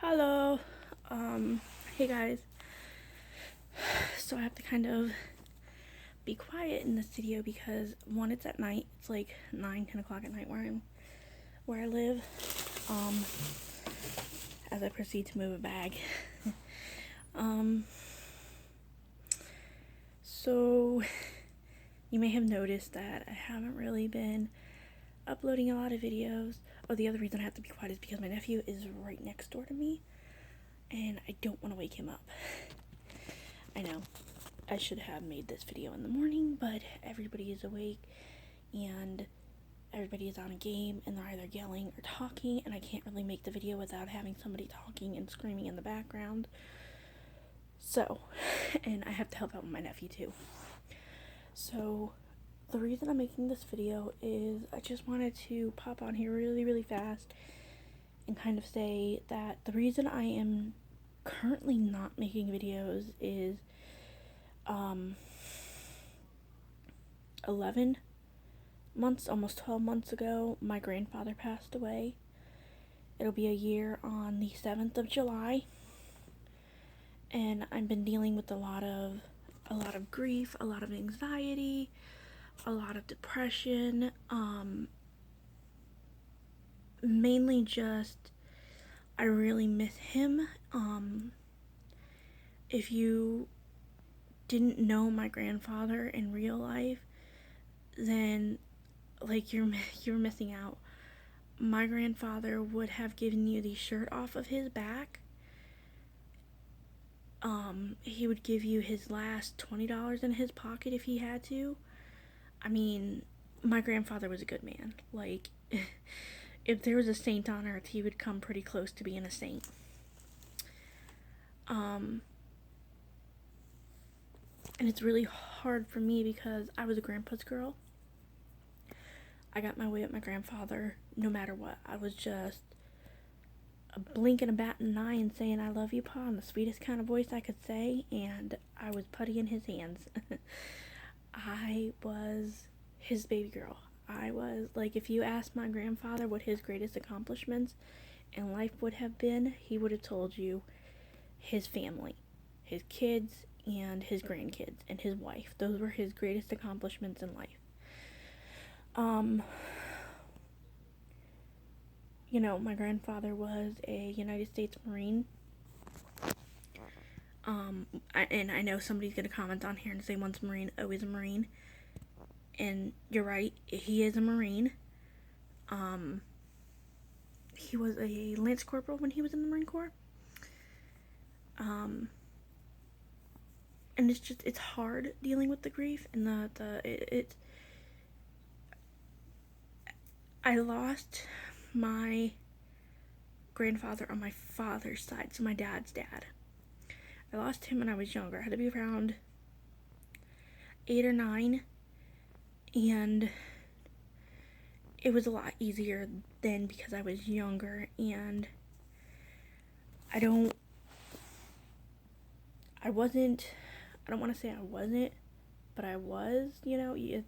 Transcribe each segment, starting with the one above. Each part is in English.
Hello. Hey guys. So I have to kind of be quiet in this video because one, it's at night. It's like 9, 10 o'clock at night where I live. Um, as I proceed to move a bag. um, so you may have noticed that I haven't really been uploading a lot of videos. Oh, the other reason I have to be quiet is because my nephew is right next door to me, and I don't want to wake him up. I know I should have made this video in the morning, but everybody is awake and everybody is on a game and they're either yelling or talking, and I can't really make the video without having somebody talking and screaming in the background. So, and I have to help out with my nephew too. So, the reason I'm making this video is I just wanted to pop on here really fast and kind of say that the reason I am currently not making videos is 11 months, almost 12 months ago, my grandfather passed away. It'll be a year on the 7th of July. And I've been dealing with a lot of grief, a lot of anxiety, a lot of depression, mainly just I really miss him. If you didn't know my grandfather in real life, then like you're missing out. My grandfather would have given you the shirt off of his back. He would give you his last $20 in his pocket if he had to. I mean, my grandfather was a good man. Like, if there was a saint on earth, he would come pretty close to being a saint. And it's really hard for me because I was a grandpa's girl. I got my way with my grandfather no matter what. I was just a blink and a bat and an eye and saying I love you, Pa, in the sweetest kind of voice I could say, and I was putty in his hands. I was his baby girl. I was, like, if you asked my grandfather what his greatest accomplishments in life would have been, he would have told you his family, his kids, and his grandkids, and his wife. Those were his greatest accomplishments in life. You know, my grandfather was a United States Marine. And I know somebody's gonna comment on here and say once a Marine, always a Marine. And you're right, he is a Marine. He was a Lance Corporal when he was in the Marine Corps. And it's hard dealing with the grief and I lost my grandfather on my father's side, so my dad's dad. I lost him when I was younger. I had to be around 8 or 9, and it was a lot easier then because I was younger, and I don't want to say I wasn't, but I was, you know, it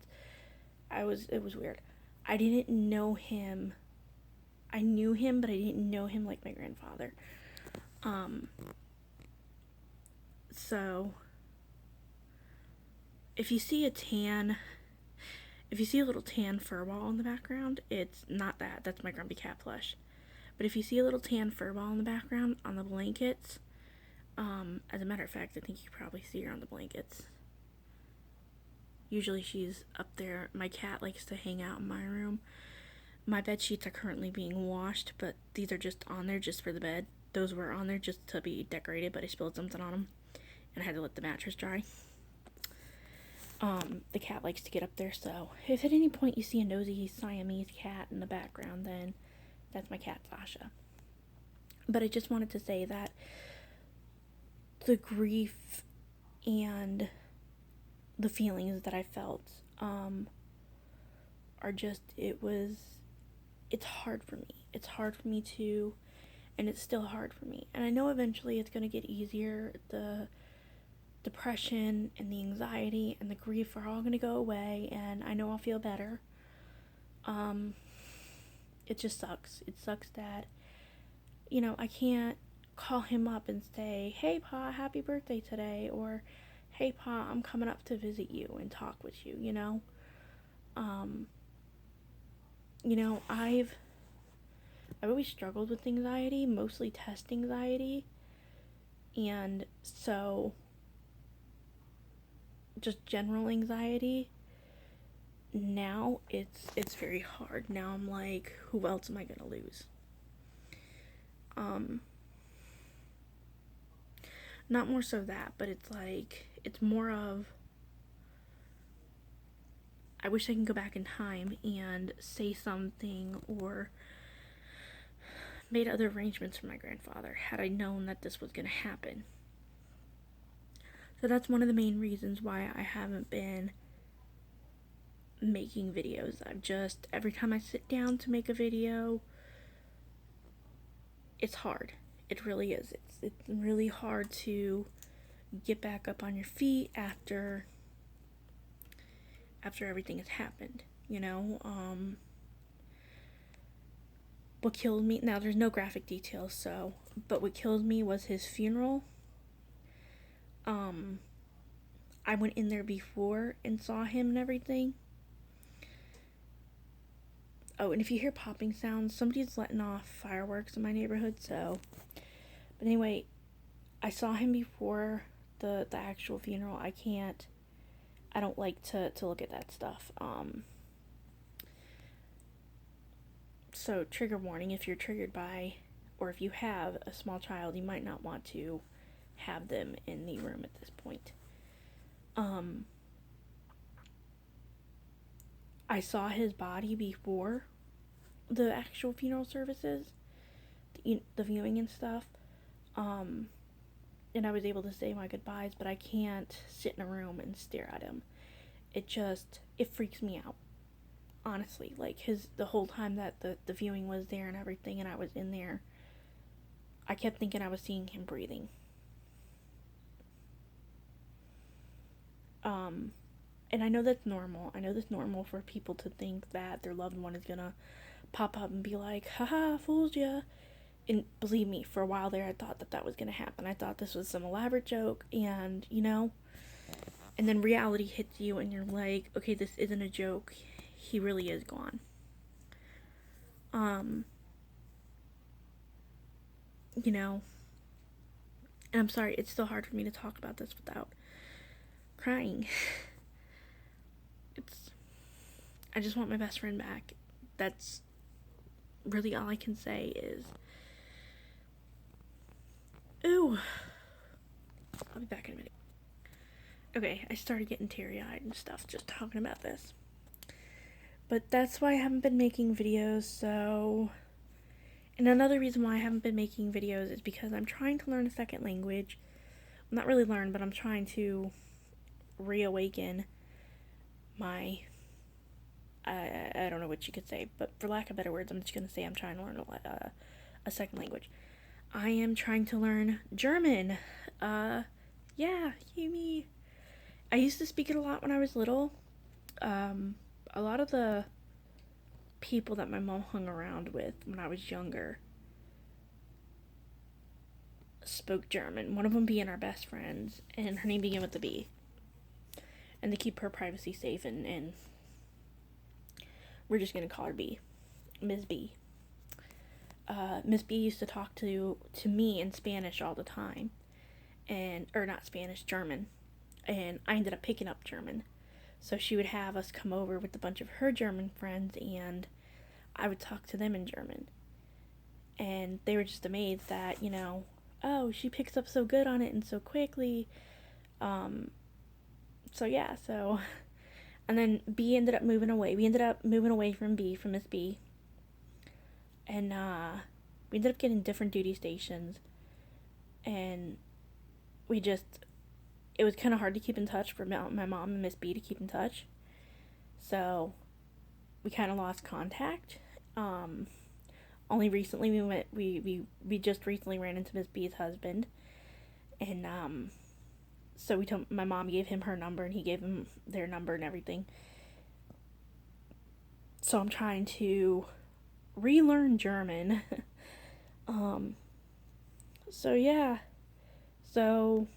was weird. I didn't know him. I knew him, but I didn't know him like my grandfather. So if you see a little tan fur ball in the background, it's not that. That's my Grumpy Cat plush. But if you see a little tan fur ball in the background on the blankets, as a matter of fact, I think you probably see her on the blankets. Usually she's up there. My cat likes to hang out in my room. My bed sheets are currently being washed, but these are just on there just for the bed. Those were on there just to be decorated, but I spilled something on them, and I had to let the mattress dry. The cat likes to get up there, so if at any point you see a nosy Siamese cat in the background, then that's my cat, Sasha. But I just wanted to say that the grief and the feelings that I felt are just, it's hard for me. It's hard for me to, and it's still hard for me. And I know eventually it's going to get easier. The depression and the anxiety and the grief are all going to go away, and I know I'll feel better. It just sucks. It sucks that, you know, I can't call him up and say, "Hey Pa, happy birthday today," or "Hey Pa, I'm coming up to visit you and talk with you," you know? Um, I've always struggled with anxiety, mostly test anxiety, and so just general anxiety. Now it's very hard. Now I'm like, who else am I gonna lose? Um, Not more so that, but it's like it's more of I wish I can go back in time and say something or made other arrangements for my grandfather had I known that this was going to happen. So that's one of the main reasons why I haven't been making videos. Every time I sit down to make a video, it's hard. It really is. It's really hard to get back up on your feet after everything has happened, you know? What killed me, now there's no graphic details, but what killed me was his funeral. I went in there before and saw him and everything. Oh, and if you hear popping sounds, somebody's letting off fireworks in my neighborhood, so. But anyway, I saw him before the actual funeral. I don't like to look at that stuff. So trigger warning, if you're triggered by, or if you have a small child, you might not want to have them in the room at this point. I saw his body before the actual funeral services, the viewing and stuff. And I was able to say my goodbyes, but I can't sit in a room and stare at him. It freaks me out. Honestly, like the whole time that the viewing was there and everything, and I was in there, I kept thinking I was seeing him breathing. And I know that's normal. I know that's normal for people to think that their loved one is gonna pop up and be like, haha, fooled ya. And believe me, for a while there, I thought that was gonna happen. I thought this was some elaborate joke, and, and then reality hits you, and you're like, okay, this isn't a joke. He really is gone. And I'm sorry, it's still hard for me to talk about this without crying. I just want my best friend back. That's really all I can say is, ooh, I'll be back in a minute. Okay, I started getting teary-eyed and stuff just talking about this. But that's why I haven't been making videos, so. And another reason why I haven't been making videos is because I'm trying to learn a second language. Well, not really learn, but I'm trying to reawaken my. I don't know what you could say, but for lack of better words, I'm just going to say I'm trying to learn a second language. I am trying to learn German. Yeah, me. I used to speak it a lot when I was little. A lot of the people that my mom hung around with when I was younger spoke German. One of them being our best friends, and her name began with a B. And to keep her privacy safe, and we're just gonna call her B, Ms. B. Miss B used to talk to me in Spanish all the time, or not Spanish, German, and I ended up picking up German. So she would have us come over with a bunch of her German friends, and I would talk to them in German. And they were just amazed that, oh, she picks up so good on it and so quickly. So yeah, so. And then B ended up moving away. We ended up moving away from Miss B. And we ended up getting different duty stations. And it was kind of hard to keep in touch for my mom and Miss B to keep in touch. So we kind of lost contact. Only recently we just recently ran into Miss B's husband, and so my mom gave him her number and he gave him their number and everything. So I'm trying to relearn German, So yeah. So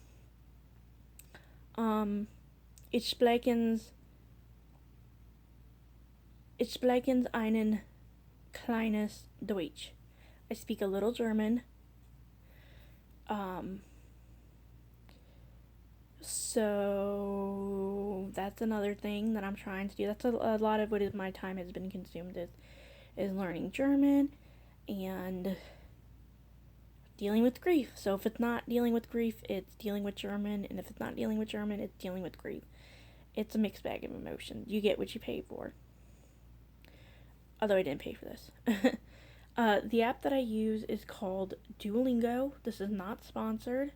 ich sprechen einen kleines Deutsch. I speak a little German. Um, so that's another thing that I'm trying to do. That's a lot of what my time has been consumed is learning German and dealing with grief. So if it's not dealing with grief, it's dealing with German, and if it's not dealing with German, it's dealing with grief. It's a mixed bag of emotions. You get what you pay for. Although I didn't pay for this. The app that I use is called Duolingo. This is not sponsored.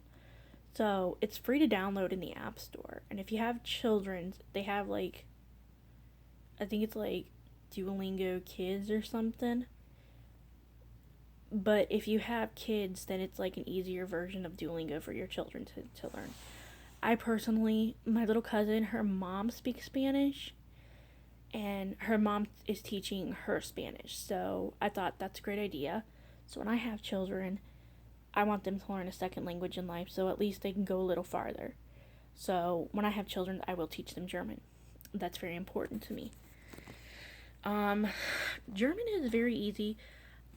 So it's free to download in the App Store. And if you have children, they have like, I think it's like Duolingo Kids or something. But if you have kids, then it's like an easier version of Duolingo for your children to learn. I personally, my little cousin, her mom speaks Spanish, and her mom is teaching her Spanish. So I thought that's a great idea. So when I have children, I want them to learn a second language in life, so at least they can go a little farther. So when I have children, I will teach them German. That's very important to me. German is very easy.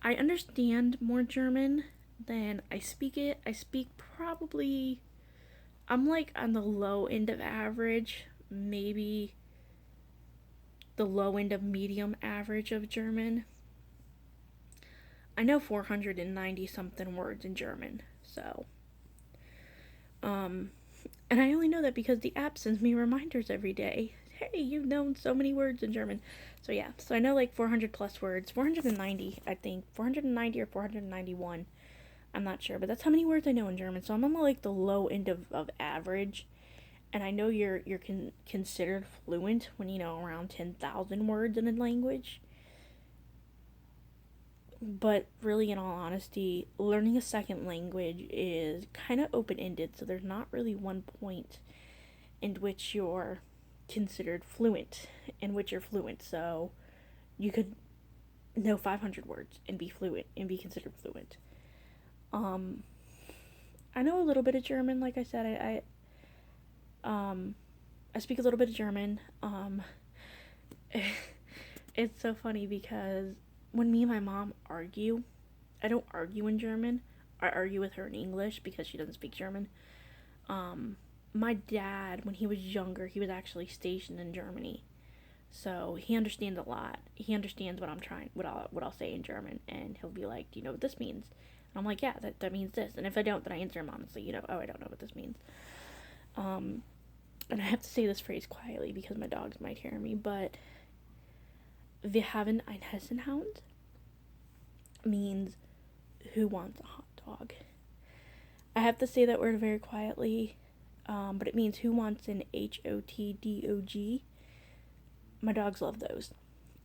I understand more German than I speak it. I speak probably, I'm like on the low end of average, maybe the low end of medium average of German. I know 490 something words in German, so. And I only know that because the app sends me reminders every day. Hey, you've known so many words in German. So yeah, so I know like 400 plus words. 490, I think. 490 or 491. I'm not sure, but that's how many words I know in German. So I'm on like the low end of average. And I know you're considered fluent when you know around 10,000 words in a language. But really, in all honesty, learning a second language is kind of open ended, so there's not really one point in which you're considered fluent, in which you're fluent. So you could know 500 words and be fluent and be considered fluent. I know a little bit of German, like I said. I speak a little bit of German. It's so funny because when me and my mom argue, I don't argue in German. I argue with her in English because she doesn't speak German. My dad, when he was younger, he was actually stationed in Germany, so he understands a lot. He understands what I'll say in German, and he'll be like, "Do you know what this means?" And I'm like, "Yeah, that means this." And if I don't, then I answer him honestly. Oh, I don't know what this means. And I have to say this phrase quietly because my dogs might hear me, but "Wir haben ein Hessenhound" means "who wants a hot dog." I have to say that word very quietly, but it means "who wants an HOTDOG." My dogs love those.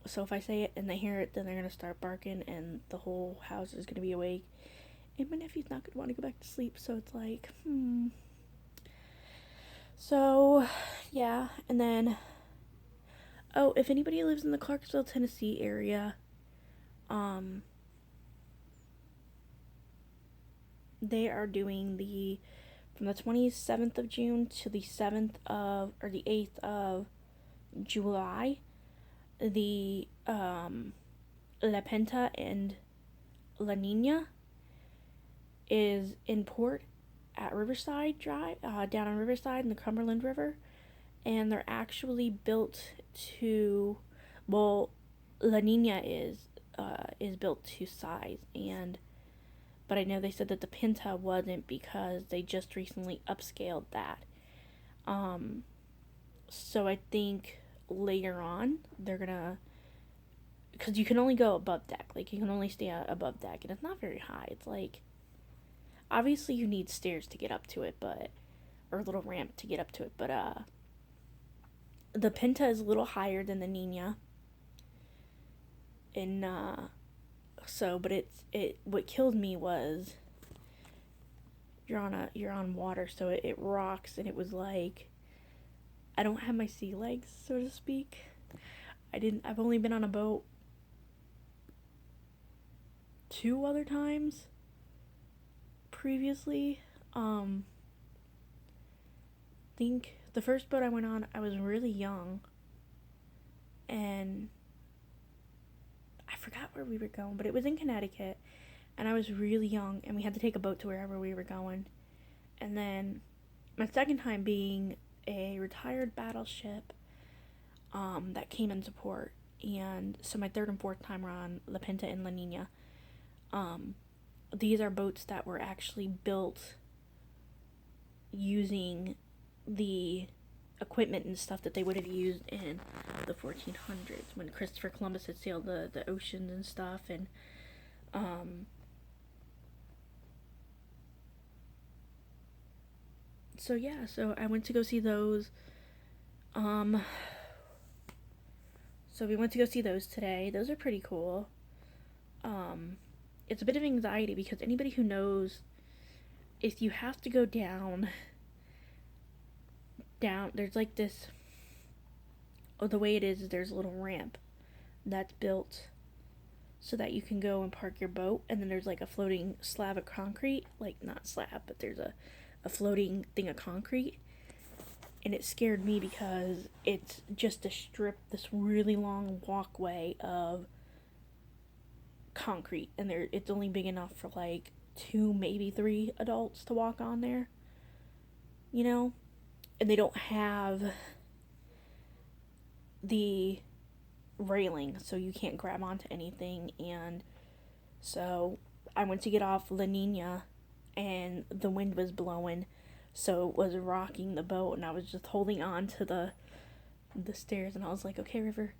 So if I say it and they hear it, then they're going to start barking and the whole house is going to be awake. And my nephew's not going to want to go back to sleep, so it's like, So, yeah, and then, oh, if anybody lives in the Clarksville, Tennessee area, they are doing from the 27th of June to the 8th of July, the, La Penta and La Nina is in port at Riverside Drive, down on Riverside in the Cumberland River, and they're actually built to, well, La Nina is built to size, but I know they said that the Pinta wasn't because they just recently upscaled that. So I think later on they're gonna, because you can only go above deck, like you can only stay above deck, and it's not very high. It's like, obviously you need stairs to get up to it, or a little ramp to get up to it, but the Pinta is a little higher than the Nina, and but what killed me was you're on water, so it rocks, and it was like, I don't have my sea legs, so to speak. I've only been on a boat 2 other times, previously. Think the first boat I went on, I was really young, and I forgot where we were going, but it was in Connecticut, and I was really young, and we had to take a boat to wherever we were going. And then my second time being a retired battleship that came into port, and so my third and fourth time were on La Pinta and La Nina. These are boats that were actually built using the equipment and stuff that they would have used in the 1400s when Christopher Columbus had sailed the oceans and stuff. And so yeah, so I went to go see those. So we went to go see those today. Those are pretty cool. It's a bit of anxiety because anybody who knows, if you have to go down, there's like this, the way it is there's a little ramp that's built so that you can go and park your boat, and then there's like a floating slab of concrete, like not slab, but there's a floating thing of concrete. And it scared me because it's just a strip, this really long walkway of concrete, and it's only big enough for like 2, maybe 3 adults to walk on there, you know? And they don't have the railing, so you can't grab onto anything. And so I went to get off La Nina, and the wind was blowing, so it was rocking the boat, and I was just holding on to the stairs, and I was like, okay, River,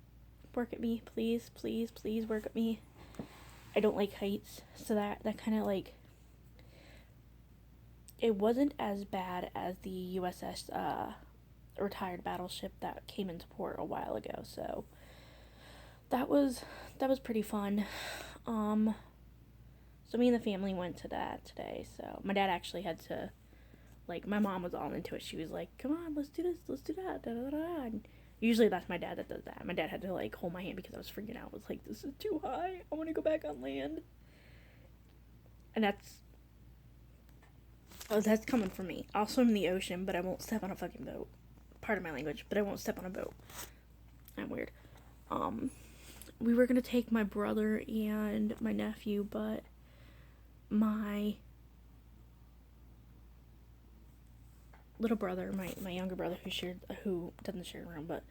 work at me, please, please, please work at me. I don't like heights, so that kind of like, it wasn't as bad as the USS retired battleship that came into port a while ago. So that was pretty fun. So me and the family went to that today. So my dad actually had to, like, my mom was all into it. She was like, come on, let's do this, let's do that, da da da. And usually that's my dad that does that. My dad had to like hold my hand because I was freaking out. I was like, this is too high, I want to go back on land. And that's coming from me. I'll swim in the ocean, but I won't step on a fucking boat. Pardon my language, but I won't step on a boat. I'm weird. We were gonna take my brother and my nephew, but my little brother, my younger brother, who doesn't share a room, but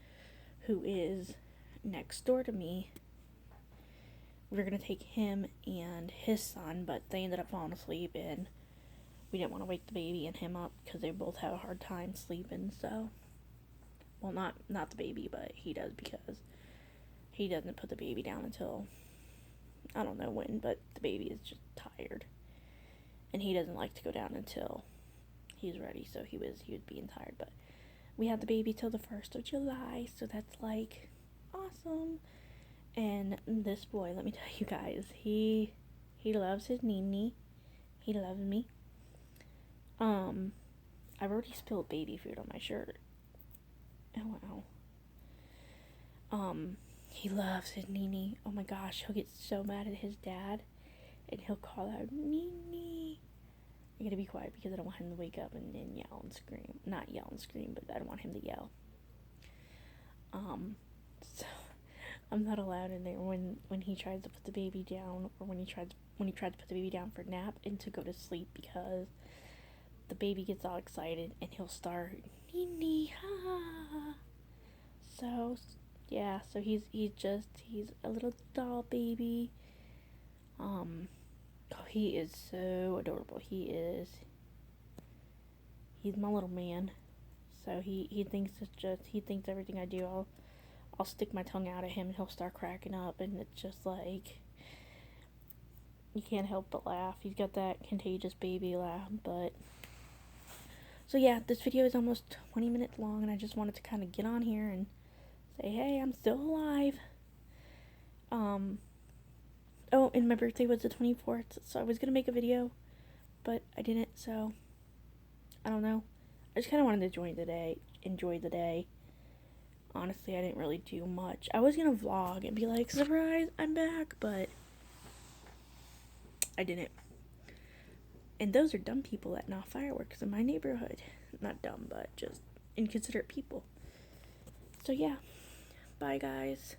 who is next door to me, we were gonna take him and his son, but they ended up falling asleep, and we didn't want to wake the baby and him up because they both have a hard time sleeping. So, well, not the baby, but he does, because he doesn't put the baby down until, I don't know when, but the baby is just tired, and he doesn't like to go down until he's ready. So he was being tired, but we had the baby till the 1st of July, so that's like awesome. And this boy, let me tell you guys, he loves his Nini. He loves me. I've already spilled baby food on my shirt. Oh wow. He loves his Nini. Oh my gosh, he'll get so mad at his dad, and he'll call out Nini. I gotta be quiet because I don't want him to wake up and then yell and scream. Not yell and scream, but I don't want him to yell. So I'm not allowed in there when he tries to put the baby down, or when he tried to put the baby down for a nap and to go to sleep, because the baby gets all excited and he'll start Nini ha. So yeah, so he's a little doll baby. Oh, he is so adorable. He's my little man. So he thinks everything I do, I'll stick my tongue out at him and he'll start cracking up, and it's just like, you can't help but laugh. He's got that contagious baby laugh. But so yeah, this video is almost 20 minutes long, and I just wanted to kind of get on here and say, hey, I'm still alive. Oh, and my birthday was the 24th, so I was gonna make a video, but I didn't, so I don't know. I just kind of wanted to enjoy the day. Honestly, I didn't really do much. I was gonna vlog and be like, surprise, I'm back, but I didn't. And those are dumb people that knock fireworks in my neighborhood. Not dumb, but just inconsiderate people. So yeah, bye guys.